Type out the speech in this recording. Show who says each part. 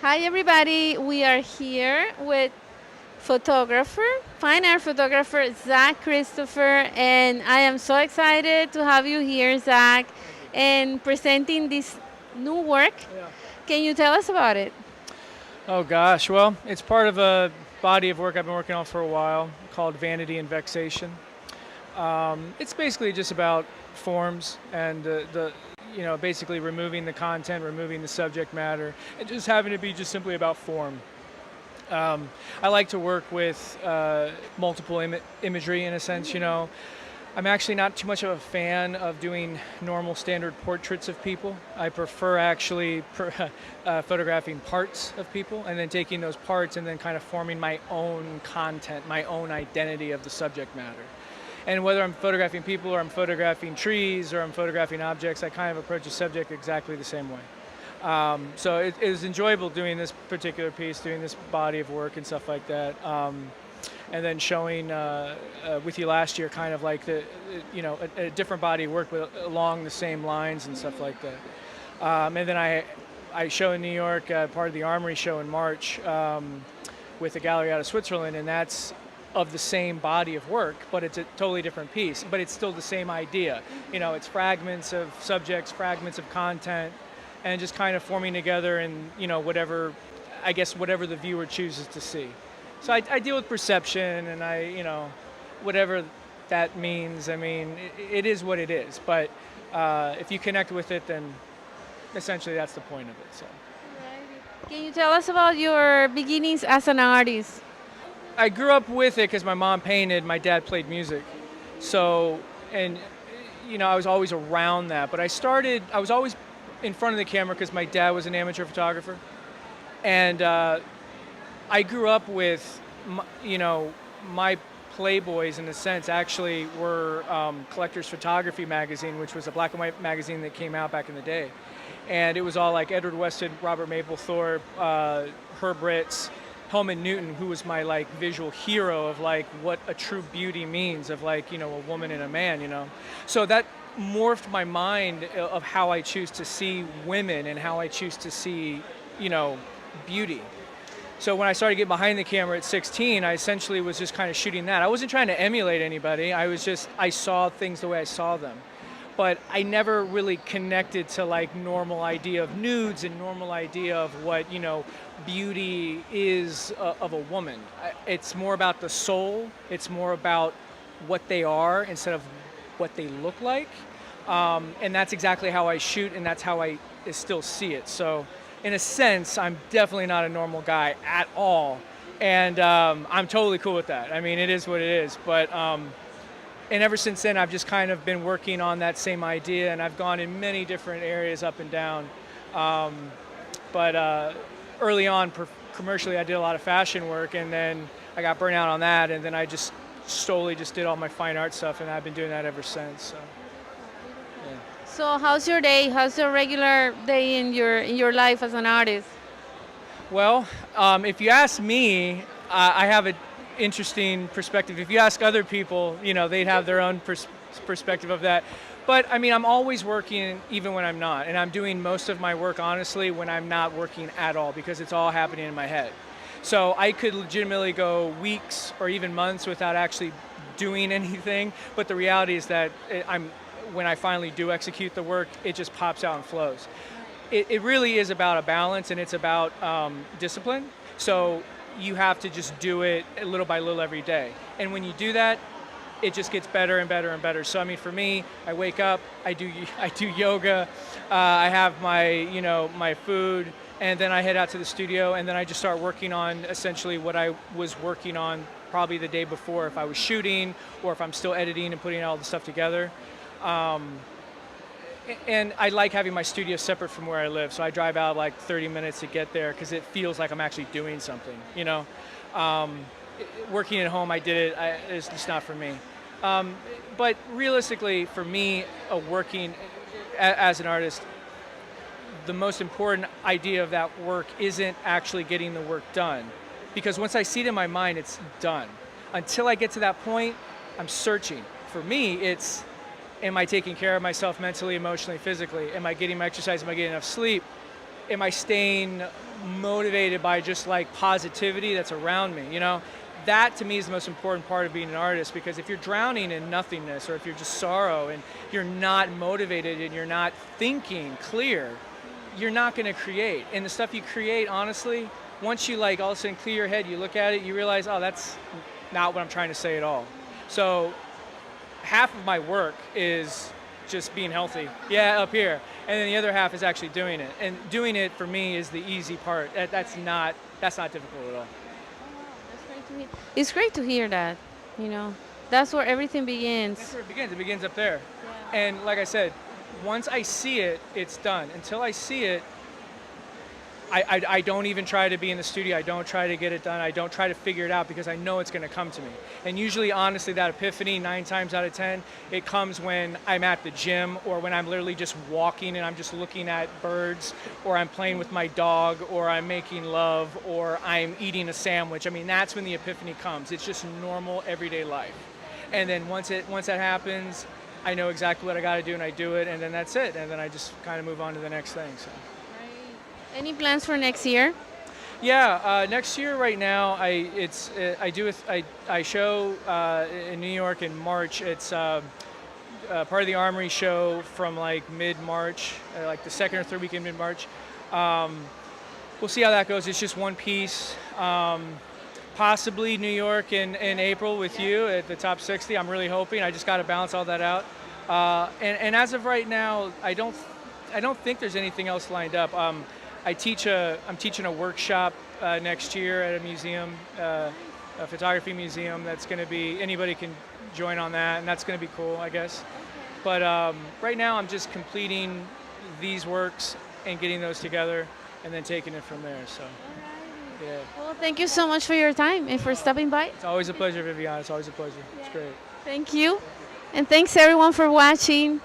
Speaker 1: Hi, everybody. We are here with photographer, fine art photographer Zach Christopher, and I am so excited to have you here, Zach, and presenting this new work.
Speaker 2: Yeah.
Speaker 1: Can you tell us about it?
Speaker 2: Oh gosh, well, it's part of a body of work I've been working on for a while called Vanity and Vexation. It's basically just about forms and basically removing the content, removing the subject matter, and just having it be just simply about form. I like to work with multiple imagery in a sense. I'm actually not too much of a fan of doing normal standard portraits of people. I prefer actually photographing parts of people and then taking those parts and then kind of forming my own content, my own identity of the subject matter. And whether I'm photographing people or I'm photographing trees or I'm photographing objects, I kind of approach the subject exactly the same way. So it was enjoyable doing this particular piece, doing this body of work and stuff like that. And then showing with you last year kind of like a different body of work but along the same lines and stuff like that. And then I show in New York, part of the Armory show in March with a gallery out of Switzerland, and that's of the same body of work, but it's a totally different piece, but it's still the same idea. It's fragments of subjects, fragments of content, and just kind of forming together and, whatever the viewer chooses to see. So I deal with perception and whatever that means. I mean, it is what it is. But if you connect with it, then essentially that's the point of it. So
Speaker 1: Can you tell us about your beginnings as an artist?
Speaker 2: I grew up with it because my mom painted, my dad played music. So, and I was always around that. But I was always in front of the camera because my dad was an amateur photographer. And I grew up with, my Playboys in a sense actually were Collector's Photography magazine, which was a black and white magazine that came out back in the day. And it was all like Edward Weston, Robert Mapplethorpe, Herb Ritts, Helmut Newton, who was my like visual hero of like what a true beauty means of like, a woman and a man. So that morphed my mind of how I choose to see women and how I choose to see, beauty. So when I started getting behind the camera at 16, I essentially was just kind of shooting that. I wasn't trying to emulate anybody. I saw things the way I saw them. But I never really connected to like normal idea of nudes and normal idea of what, beauty is of a woman. It's more about the soul. It's more about what they are instead of what they look like. And that's exactly how I shoot, and that's how I still see it. So in a sense, I'm definitely not a normal guy at all. And I'm totally cool with that. I mean, it is what it is. But and ever since then, I've just kind of been working on that same idea, and I've gone in many different areas up and down. But early on, commercially, I did a lot of fashion work, and then I got burnt out on that, and then I just solely just did all my fine art stuff, and I've been doing that ever since. So, yeah.
Speaker 1: So how's your day? How's your regular day in your life as an artist?
Speaker 2: Well, if you ask me, I have an interesting perspective. If you ask other people, they'd have their own perspective of that. But I mean, I'm always working even when I'm not. And I'm doing most of my work, honestly, when I'm not working at all because it's all happening in my head. So I could legitimately go weeks or even months without actually doing anything. But the reality is that when I finally do execute the work, it just pops out and flows. It really is about a balance, and it's about discipline. So you have to just do it little by little every day. And when you do that, it just gets better and better and better. So I mean, for me, I wake up, I do yoga, I have my food, and then I head out to the studio, and then I just start working on essentially what I was working on probably the day before, if I was shooting or if I'm still editing and putting all the stuff together. And I like having my studio separate from where I live, so I drive out like 30 minutes to get there because it feels like I'm actually doing something. Working at home, it's just not for me. But realistically, for me, working as an artist, the most important idea of that work isn't actually getting the work done, because once I see it in my mind, it's done. Until I get to that point, I'm searching. For me, it's, am I taking care of myself mentally, emotionally, physically? Am I getting my exercise? Am I getting enough sleep? am I staying motivated by just like positivity that's around me, you know? That to me is the most important part of being an artist, because if you're drowning in nothingness, or if you're just sorrow and you're not motivated and you're not thinking clear, you're not going to create. And the stuff you create, honestly, once you like all of a sudden clear your head, you look at it, you realize, oh, that's not what I'm trying to say at all. So half of my work is just being healthy, yeah, up here, and then the other half is actually doing it. And doing it for me is the easy part. That's not difficult at all.
Speaker 1: It's great to hear that, you know. That's where everything begins.
Speaker 2: That's where it begins. It begins up there.
Speaker 1: Yeah.
Speaker 2: And like I said, once I see it, it's done. Until I see it, I don't even try to be in the studio. I don't try to get it done. I don't try to figure it out, because I know it's going to come to me. And usually, honestly, that epiphany, 9 times out of 10, it comes when I'm at the gym, or when I'm literally just walking and I'm just looking at birds, or I'm playing with my dog, or I'm making love, or I'm eating a sandwich. I mean, that's when the epiphany comes. It's just normal, everyday life. And then once that happens, I know exactly what I got to do, and I do it, and then that's it. And then I just kind of move on to the next thing. So.
Speaker 1: Any plans for next year?
Speaker 2: Yeah, next year right now I show in New York in March. It's part of the Armory show from like mid-March, like the second or third week in mid-March. We'll see how that goes. It's just one piece. Possibly New York in April with you at the top 60. I'm really hoping. I just got to balance all that out. And as of right now, I don't think there's anything else lined up. I'm teaching a workshop next year at a museum, a photography museum. That's going to be, anybody can join on that, and that's going to be cool, I guess. But right now, I'm just completing these works and getting those together, and then taking it from there. So, yeah.
Speaker 1: Well, thank you so much for your time and for stopping by.
Speaker 2: It's always a pleasure, Viviana. It's always a pleasure. It's great.
Speaker 1: Thank you. And thanks everyone for watching.